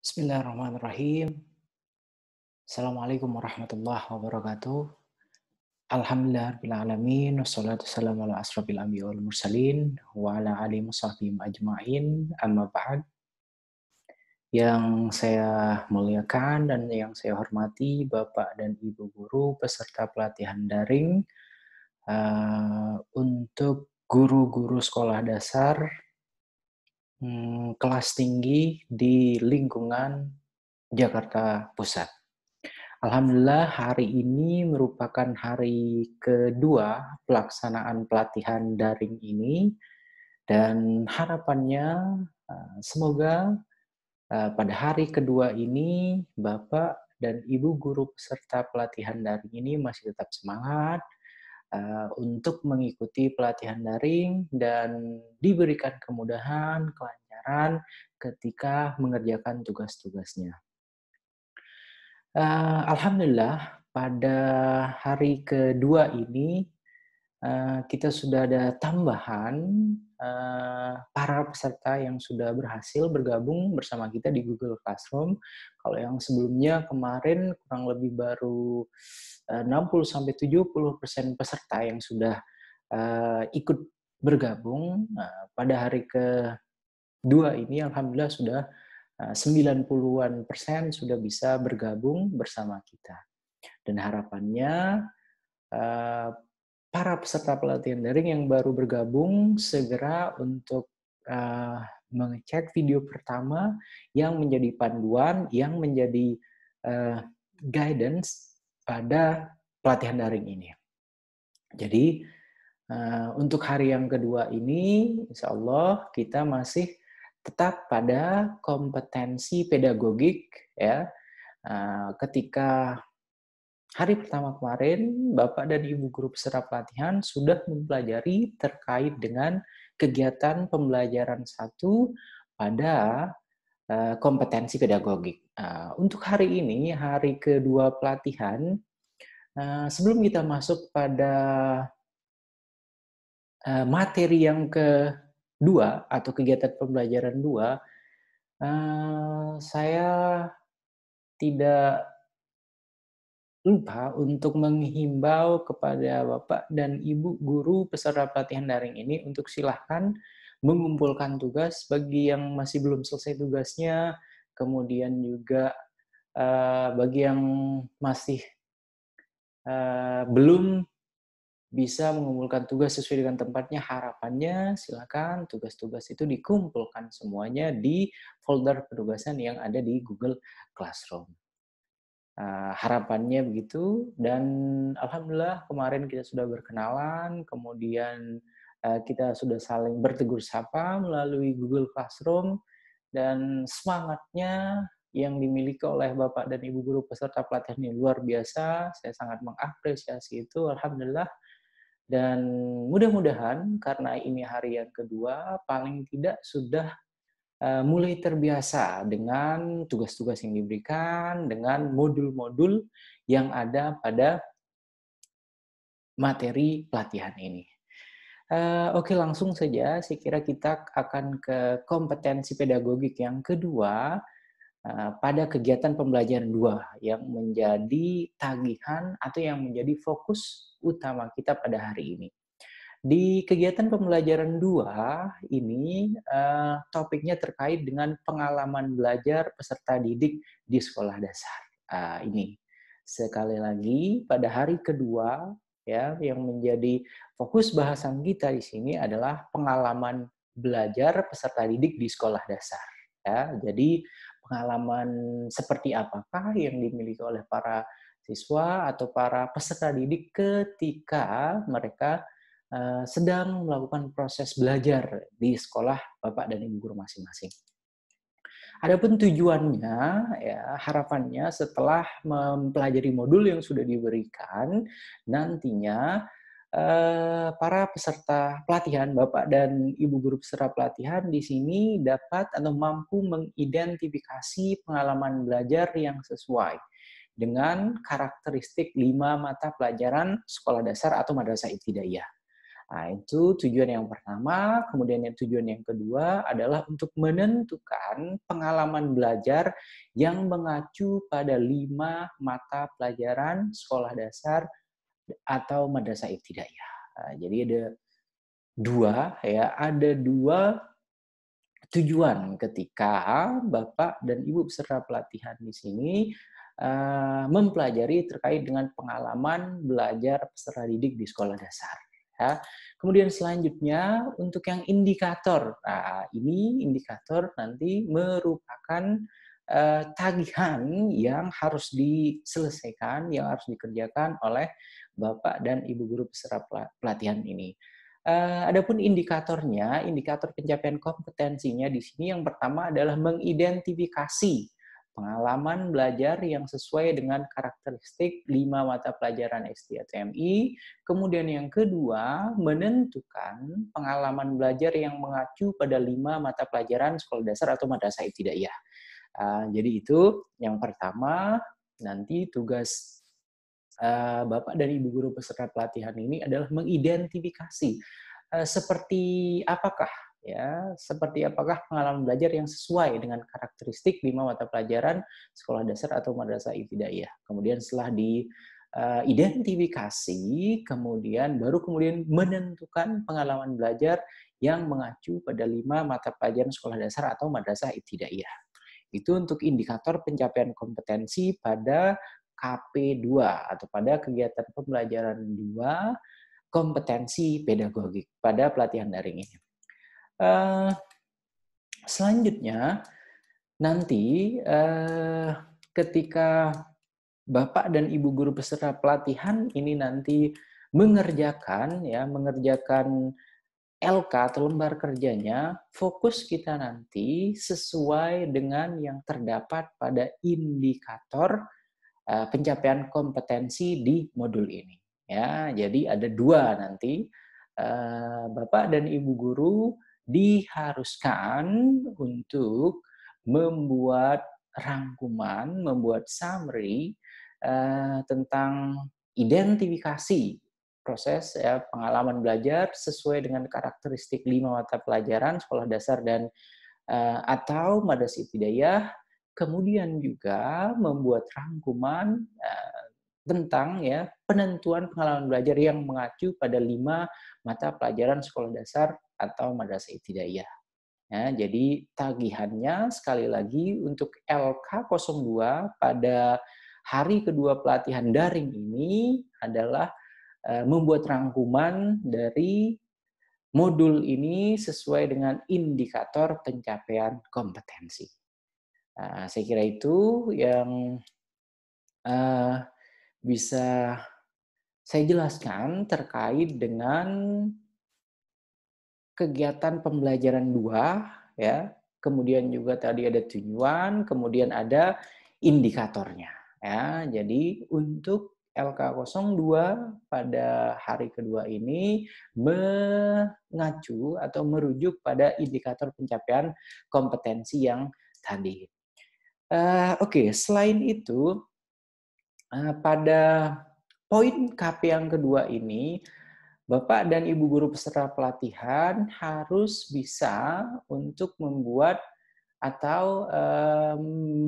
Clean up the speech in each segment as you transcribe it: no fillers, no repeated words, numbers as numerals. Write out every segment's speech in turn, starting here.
Bismillahirrahmanirrahim. Assalamualaikum warahmatullahi wabarakatuh. Alhamdulillahirrahmanirrahim. Wassalatu wassalamu ala asrafil anbiya wal mursalin wa ala alihi wasahbihi ajma'in. Amma ba'd. Yang saya muliakan dan yang saya hormati Bapak dan Ibu guru peserta pelatihan daring untuk guru-guru sekolah dasar kelas tinggi di lingkungan Jakarta Pusat. Alhamdulillah hari ini merupakan hari kedua pelaksanaan pelatihan daring ini dan harapannya semoga pada hari kedua ini Bapak dan Ibu guru peserta pelatihan daring ini masih tetap semangat untuk mengikuti pelatihan daring dan diberikan kemudahan, kelancaran ketika mengerjakan tugas-tugasnya. Alhamdulillah pada hari kedua ini kita sudah ada tambahan para peserta yang sudah berhasil bergabung bersama kita di Google Classroom. Kalau yang sebelumnya kemarin kurang lebih baru 60-70% peserta yang sudah ikut bergabung. Pada hari kedua ini alhamdulillah sudah 90-an persen sudah bisa bergabung bersama kita. Dan harapannya para peserta pelatihan daring yang baru bergabung segera untuk mengecek video pertama yang menjadi panduan, yang menjadi guidance pada pelatihan daring ini. Jadi untuk hari yang kedua ini, insya Allah kita masih tetap pada kompetensi pedagogik ya. Ketika hari pertama kemarin Bapak dan Ibu guru peserta pelatihan sudah mempelajari terkait dengan kegiatan pembelajaran 1 pada kompetensi pedagogik. Untuk hari ini, hari kedua pelatihan, sebelum kita masuk pada materi yang kedua atau kegiatan pembelajaran 2, saya tidak lupa untuk menghimbau kepada Bapak dan Ibu guru peserta pelatihan daring ini untuk silahkan mengumpulkan tugas bagi yang masih belum selesai tugasnya, kemudian juga bagi yang masih belum bisa mengumpulkan tugas sesuai dengan tempatnya, harapannya silakan tugas-tugas itu dikumpulkan semuanya di folder penugasan yang ada di Google Classroom. Harapannya begitu, dan alhamdulillah kemarin kita sudah berkenalan, kemudian kita sudah saling bertegur sapa melalui Google Classroom, dan semangatnya yang dimiliki oleh Bapak dan Ibu guru peserta pelatihan ini luar biasa. Saya sangat mengapresiasi itu, alhamdulillah. Dan mudah-mudahan karena ini hari yang kedua, paling tidak sudah mulai terbiasa dengan tugas-tugas yang diberikan, dengan modul-modul yang ada pada materi pelatihan ini. Oke, langsung saja. Saya kira kita akan ke kompetensi pedagogik yang kedua pada kegiatan pembelajaran 2 yang menjadi tagihan atau yang menjadi fokus utama kita pada hari ini. Di kegiatan pembelajaran 2 ini, topiknya terkait dengan pengalaman belajar peserta didik di sekolah dasar. Ini sekali lagi pada hari kedua ya, yang menjadi fokus bahasan kita di sini adalah pengalaman belajar peserta didik di sekolah dasar. Ya, jadi pengalaman seperti apakah yang dimiliki oleh para siswa atau para peserta didik ketika mereka sedang melakukan proses belajar di sekolah Bapak dan Ibu guru masing-masing. Adapun tujuannya, ya harapannya setelah mempelajari modul yang sudah diberikan, nantinya para peserta pelatihan, Bapak dan Ibu guru peserta pelatihan di sini dapat atau mampu mengidentifikasi pengalaman belajar yang sesuai dengan karakteristik 5 mata pelajaran sekolah dasar atau madrasah ibtidaiyah. Nah, itu tujuan yang pertama. Kemudian tujuan yang kedua adalah untuk menentukan pengalaman belajar yang mengacu pada 5 mata pelajaran sekolah dasar atau madrasah ibtidaiyah. Jadi ada dua tujuan ketika Bapak dan Ibu peserta pelatihan di sini mempelajari terkait dengan pengalaman belajar peserta didik di sekolah dasar. Ya. Kemudian selanjutnya untuk yang indikator, nah, ini indikator nanti merupakan tagihan yang harus diselesaikan, yang harus dikerjakan oleh Bapak dan Ibu guru peserta pelatihan ini. Adapun indikatornya, indikator pencapaian kompetensinya di sini yang pertama adalah mengidentifikasi pengalaman belajar yang sesuai dengan karakteristik 5 mata pelajaran STATMI. Kemudian yang kedua, menentukan pengalaman belajar yang mengacu pada 5 mata pelajaran sekolah dasar atau madrasah ibtidaiyah. Jadi itu yang pertama, nanti tugas Bapak dan Ibu guru peserta pelatihan ini adalah mengidentifikasi seperti apakah pengalaman belajar yang sesuai dengan karakteristik 5 mata pelajaran sekolah dasar atau madrasah ibtidaiyah. Kemudian setelah diidentifikasi, kemudian menentukan pengalaman belajar yang mengacu pada 5 mata pelajaran sekolah dasar atau madrasah ibtidaiyah. Itu untuk indikator pencapaian kompetensi pada KP2 atau pada kegiatan pembelajaran 2 kompetensi pedagogik pada pelatihan daring ini. Selanjutnya, nanti ketika Bapak dan Ibu guru peserta pelatihan ini nanti mengerjakan LK atau lembar kerjanya, fokus kita nanti sesuai dengan yang terdapat pada indikator pencapaian kompetensi di modul ini. Ya, jadi ada 2 nanti. Bapak dan Ibu guru diharuskan untuk membuat rangkuman, membuat summary tentang identifikasi proses pengalaman belajar sesuai dengan karakteristik 5 mata pelajaran sekolah dasar dan atau madrasah ibtidaiyah, kemudian juga membuat rangkuman tentang penentuan pengalaman belajar yang mengacu pada 5 mata pelajaran sekolah dasar atau madrasah ibtidaiyah. Ya, jadi tagihannya sekali lagi untuk LK02 pada hari kedua pelatihan daring ini adalah membuat rangkuman dari modul ini sesuai dengan indikator pencapaian kompetensi. Saya kira itu yang bisa saya jelaskan terkait dengan kegiatan pembelajaran 2, ya. Kemudian juga tadi ada tujuan, kemudian ada indikatornya. Ya, jadi untuk LK02 pada hari kedua ini mengacu atau merujuk pada indikator pencapaian kompetensi yang tadi. Oke, selain itu pada poin KP yang kedua ini, Bapak dan Ibu guru peserta pelatihan harus bisa untuk membuat atau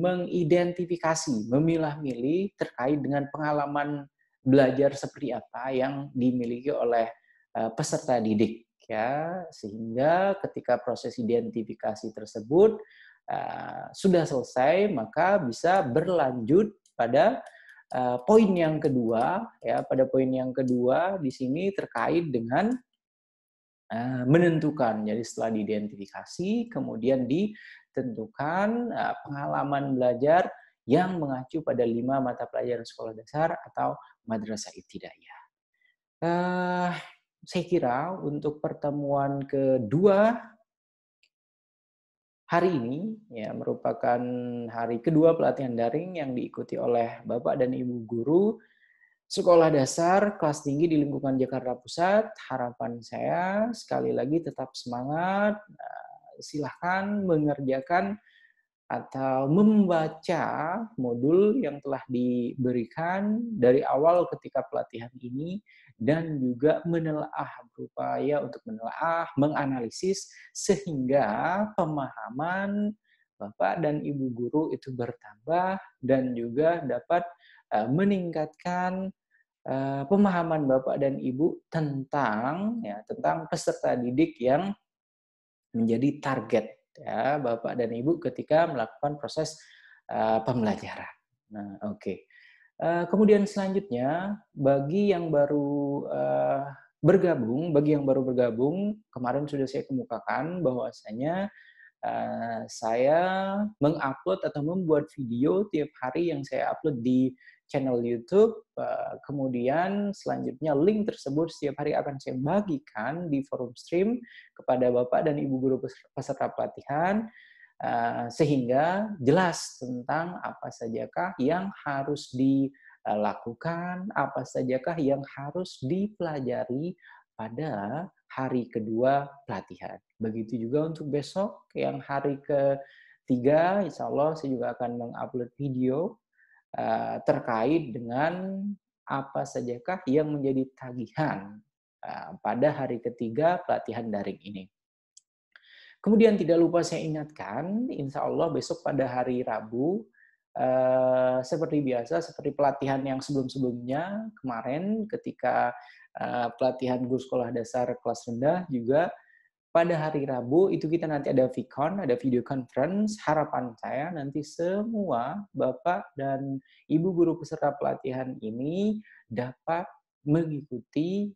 mengidentifikasi, memilah-milih terkait dengan pengalaman belajar seperti apa yang dimiliki oleh peserta didik, ya, sehingga ketika proses identifikasi tersebut sudah selesai, maka bisa berlanjut pada poin yang kedua, ya, pada poin yang kedua di sini terkait dengan menentukan. Jadi setelah diidentifikasi, kemudian ditentukan pengalaman belajar yang mengacu pada 5 mata pelajaran sekolah dasar atau madrasah ibtidaiyah. Saya kira untuk pertemuan kedua hari ini ya merupakan hari kedua pelatihan daring yang diikuti oleh Bapak dan Ibu guru sekolah dasar kelas tinggi di lingkungan Jakarta Pusat. Harapan saya sekali lagi tetap semangat, silahkan mengerjakan atau membaca modul yang telah diberikan dari awal ketika pelatihan ini, dan juga menelaah, berupaya untuk menelaah, menganalisis, sehingga pemahaman Bapak dan Ibu guru itu bertambah dan juga dapat meningkatkan pemahaman Bapak dan Ibu tentang peserta didik yang menjadi target ya Bapak dan Ibu ketika melakukan proses pembelajaran. Nah, oke. Kemudian selanjutnya bagi yang baru bergabung, kemarin sudah saya kemukakan bahwasanya saya mengupload atau membuat video tiap hari yang saya upload di channel YouTube. Kemudian selanjutnya link tersebut setiap hari akan saya bagikan di forum stream kepada Bapak dan Ibu guru peserta pelatihan, sehingga jelas tentang apa sajakah yang harus dilakukan, apa sajakah yang harus dipelajari pada hari kedua pelatihan. Begitu juga untuk besok, yang hari ketiga, insya Allah saya juga akan mengupload video terkait dengan apa sajakah yang menjadi tagihan pada hari ketiga pelatihan daring ini. Kemudian tidak lupa saya ingatkan, insya Allah besok pada hari Rabu, seperti biasa, seperti pelatihan yang sebelum-sebelumnya, kemarin ketika pelatihan guru sekolah dasar kelas rendah juga, pada hari Rabu itu kita nanti ada VCon, ada video conference. Harapan saya nanti semua Bapak dan Ibu guru peserta pelatihan ini dapat mengikuti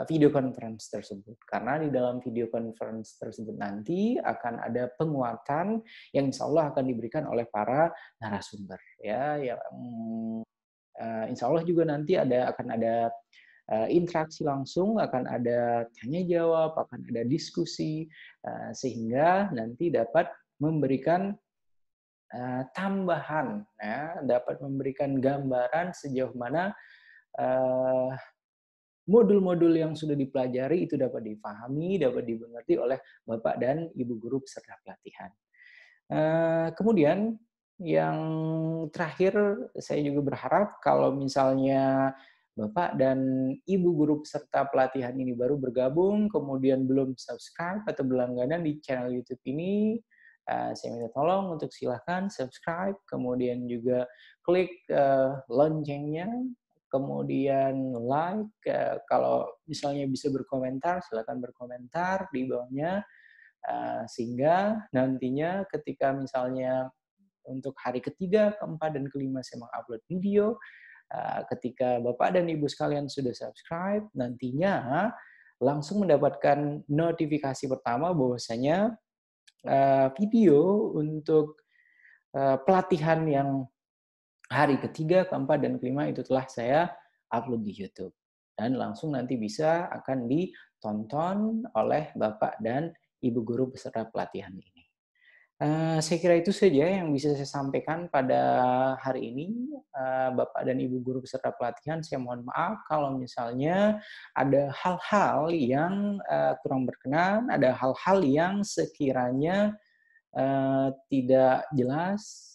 video conference tersebut. Karena di dalam video conference tersebut nanti akan ada penguatan yang insya Allah akan diberikan oleh para narasumber. Ya, yang insya Allah juga nanti akan ada interaksi langsung, akan ada tanya jawab, akan ada diskusi, sehingga nanti dapat memberikan tambahan, ya, dapat memberikan gambaran sejauh mana modul-modul yang sudah dipelajari itu dapat dipahami, dapat dimengerti oleh Bapak dan Ibu guru peserta pelatihan. Kemudian yang terakhir, saya juga berharap kalau misalnya Bapak dan Ibu guru peserta pelatihan ini baru bergabung, kemudian belum subscribe atau berlangganan di channel YouTube ini, saya minta tolong untuk silahkan subscribe, kemudian juga klik loncengnya, kemudian like, kalau misalnya bisa berkomentar, silahkan berkomentar di bawahnya, sehingga nantinya ketika misalnya untuk hari ketiga, keempat, dan kelima saya mengupload video, ketika Bapak dan Ibu sekalian sudah subscribe, nantinya langsung mendapatkan notifikasi pertama bahwasanya video untuk pelatihan yang hari ketiga, keempat, dan kelima itu telah saya upload di YouTube. Dan langsung nanti akan ditonton oleh Bapak dan Ibu guru peserta pelatihan ini. Saya kira itu saja yang bisa saya sampaikan pada hari ini. Bapak dan Ibu guru peserta pelatihan, saya mohon maaf kalau misalnya ada hal-hal yang kurang berkenan, ada hal-hal yang sekiranya tidak jelas.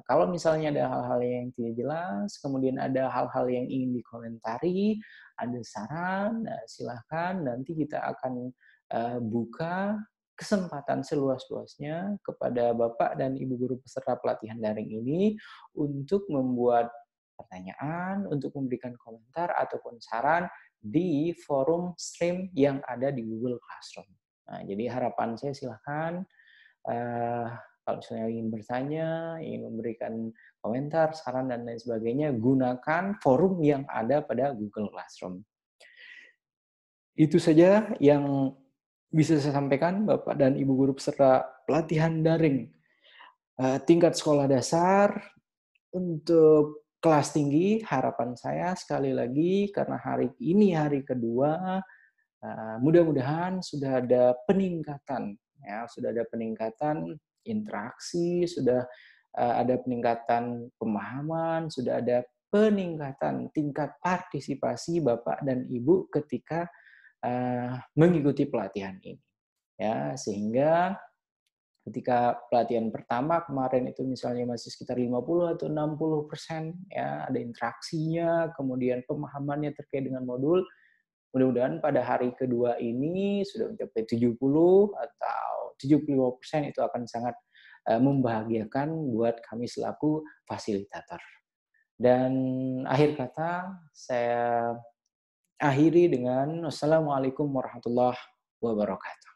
Kalau misalnya ada hal-hal yang tidak jelas, kemudian ada hal-hal yang ingin dikomentari, ada saran, silahkan nanti kita akan buka kesempatan seluas-luasnya kepada Bapak dan Ibu guru peserta pelatihan daring ini untuk membuat pertanyaan, untuk memberikan komentar ataupun saran di forum stream yang ada di Google Classroom. Nah, jadi harapan saya silahkan kalau misalnya ingin bertanya, ingin memberikan komentar, saran, dan lain sebagainya, gunakan forum yang ada pada Google Classroom. Itu saja yang bisa saya sampaikan, Bapak dan Ibu guru peserta pelatihan daring tingkat sekolah dasar untuk kelas tinggi. Harapan saya sekali lagi, karena hari ini hari kedua, mudah-mudahan sudah ada peningkatan, ya, sudah ada peningkatan interaksi, sudah ada peningkatan pemahaman, sudah ada peningkatan tingkat partisipasi Bapak dan Ibu ketika mengikuti pelatihan ini, ya, sehingga Ketika pelatihan pertama kemarin itu misalnya masih sekitar 50 atau 60% ya, ada interaksinya, kemudian pemahamannya terkait dengan modul. Mudah-mudahan pada hari kedua ini sudah mencapai 70 atau 75% itu akan sangat membahagiakan buat kami selaku fasilitator. Dan akhir kata saya akhiri dengan wassalamualaikum warahmatullahi wabarakatuh.